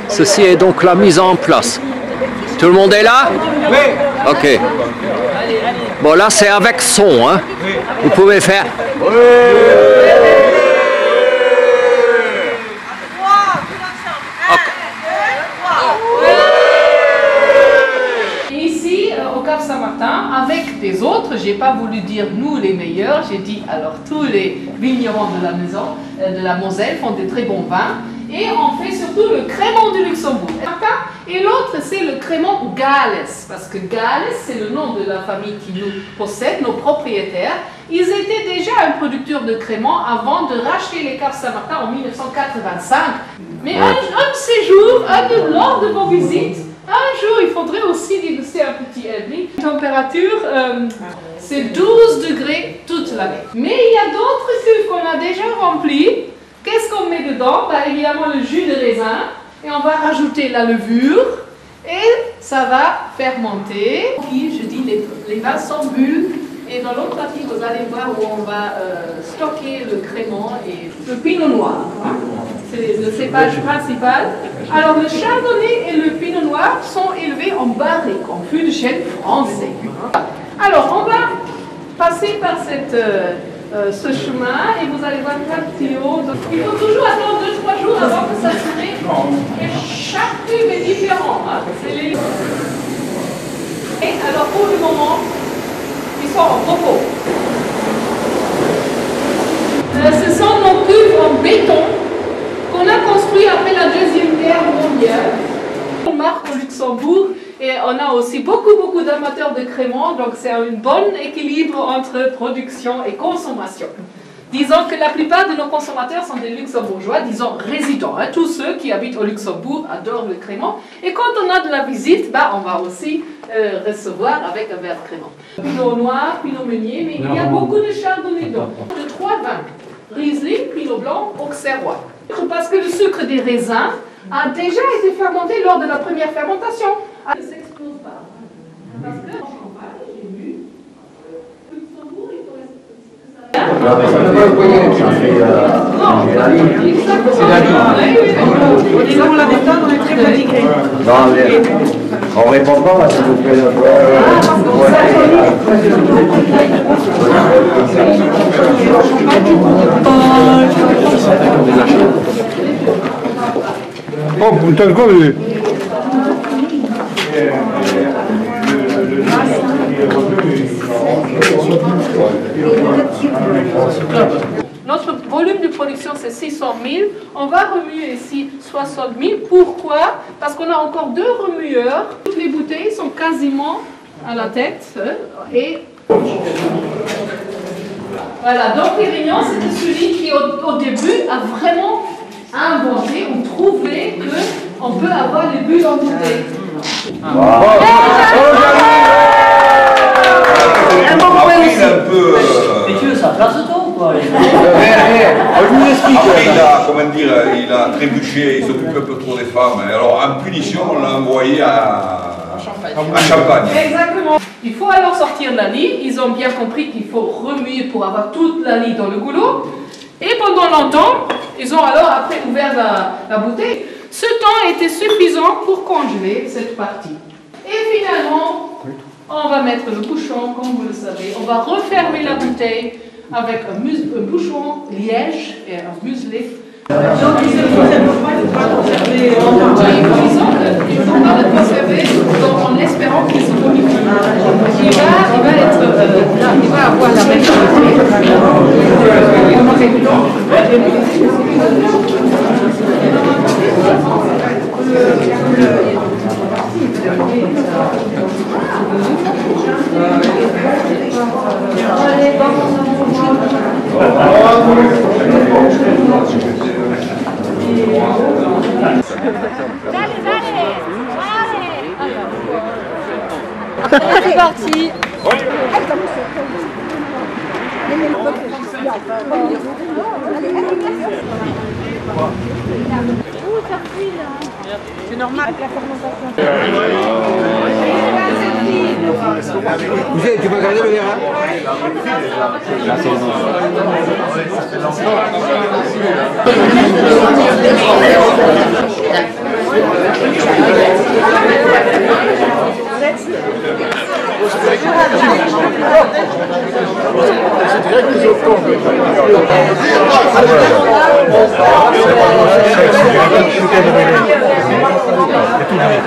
Ceci est donc la mise en place. Tout le monde est là? Oui. Ok. Bon, là, c'est avec son, hein? Vous pouvez faire... Ici, au Cap Saint-Martin, avec des autres, j'ai pas voulu dire nous les meilleurs, j'ai dit alors tous les vignerons de la maison, de la Moselle font des très bons vins. Et on fait surtout le crémant du Luxembourg. Et l'autre, c'est le crémant Gales, parce que Gales, c'est le nom de la famille qui nous possède, nos propriétaires. Ils étaient déjà un producteur de crémant avant de racheter les Caves Saint-Martin en 1985. Mais un de ces jours, lors de vos visites, un jour, il faudrait aussi déguster un petit Elbling. La température, c'est 12 degrés toute l'année. Mais il y a d'autres cuves qu'on a déjà remplies. Qu'est-ce qu'on met dedans? Évidemment le jus de raisin, et on va rajouter la levure, et ça va fermenter. Je dis les vins sans bulles, et dans l'autre partie, vous allez voir où on va stocker le crémant et le pinot noir. Hein? C'est le cépage principal. Alors le chardonnay et le pinot noir sont élevés en barrique, en fût de chêne français. Alors on va passer par ce chemin et vous allez voir 4 tuyaux. Il faut toujours attendre 2-3 jours avant de s'assurer que chaque cuve est différent. Hein. Et alors pour le moment, ils sont en repos. Ce sont nos cuves en béton qu'on a construit après la Deuxième Guerre mondiale. On marque au Luxembourg et on a aussi beaucoup d'amateurs de crémant, donc c'est un bon équilibre entre production et consommation. Disons que la plupart de nos consommateurs sont des luxembourgeois, disons résidents. Hein. Tous ceux qui habitent au Luxembourg adorent le crémant. Et quand on a de la visite, on va aussi recevoir avec un verre de crémant. Pinot noir, pinot meunier, mais il y a beaucoup de chardonnay dedans. De 3 vins, Riesling, pinot blanc, auxerrois. Parce que le sucre des raisins a déjà été fermenté lors de la première fermentation. Ça ne s'explose pas. Parce que en Champagne, j'ai vu, Luxembourg, il faut rester C'est la ligne. Disons la méthode, on est très fatigué. On répond pas, là, s'il vous plaît. Oh putain de quoi, mais... Notre volume de production, c'est 600 000. On va remuer ici 60 000. Pourquoi? Parce qu'on a encore 2 remueurs. Toutes les bouteilles sont quasiment à la tête. Et voilà, donc Pérignon, c'était celui qui, au début, a vraiment inventé ou trouvé qu'on peut avoir les bulles en bouteille. Mais tu veux ça place toi ou quoi? Il a trébuché, il s'occupe un peu trop des femmes. Alors en punition, on l'a envoyé à Champagne. Exactement. Il faut alors sortir la lie. Ils ont bien compris qu'il faut remuer pour avoir toute la lie dans le goulot. Et pendant longtemps, ils ont alors après ouvert la bouteille. Ce temps était suffisant pour congeler cette partie. Et finalement, on va mettre le bouchon, comme vous le savez. On va refermer la bouteille avec un bouchon liège et un muselet. Donc, ils ne faut pas conserver longtemps. Il ne faut pas le conserver en espérant qu'ils se bonifient. Il va avoir la même C'est parti. C'est normal avec la fermentation. Vous savez, tu peux regarder le verre, hein?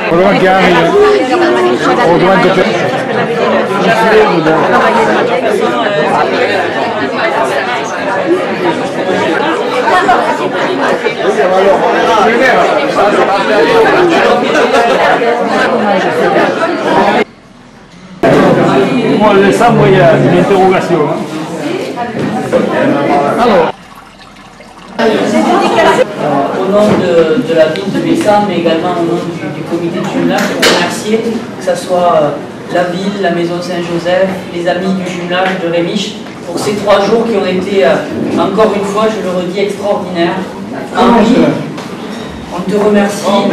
Pour le moment qui arrive, on doit être... Moi, ça, moi, il y a une interrogation. Alors. Au nom de la ville de Bessin, mais également au nom du comité de jumelage, pour remercier que ce soit la ville, la maison Saint-Joseph, les amis du jumelage de Rémiche, pour ces 3 jours qui ont été, encore une fois, je le redis, extraordinaires. Henri, on te remercie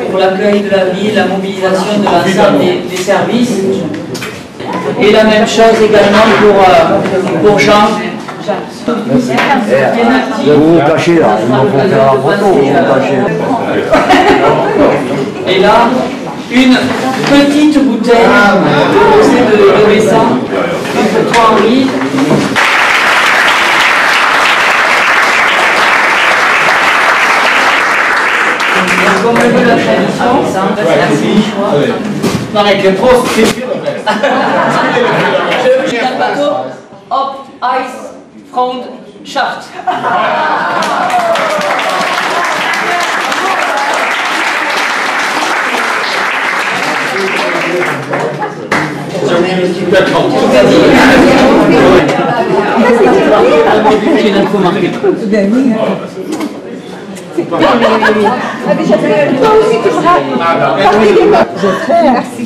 pour l'accueil de la ville, la mobilisation de l'ensemble des services. Et la même chose également pour Jean. Vous vous cachez là, il faut faire un photo, vous vous cachez. Et là, une petite bouteille de Bessin, pour toi Henri. Comme le veut la tradition, merci. Non mais que trop, c'est sûr. Je viens un bateau, hop, ice, front, shaft. J'ai une info marquée. Merci.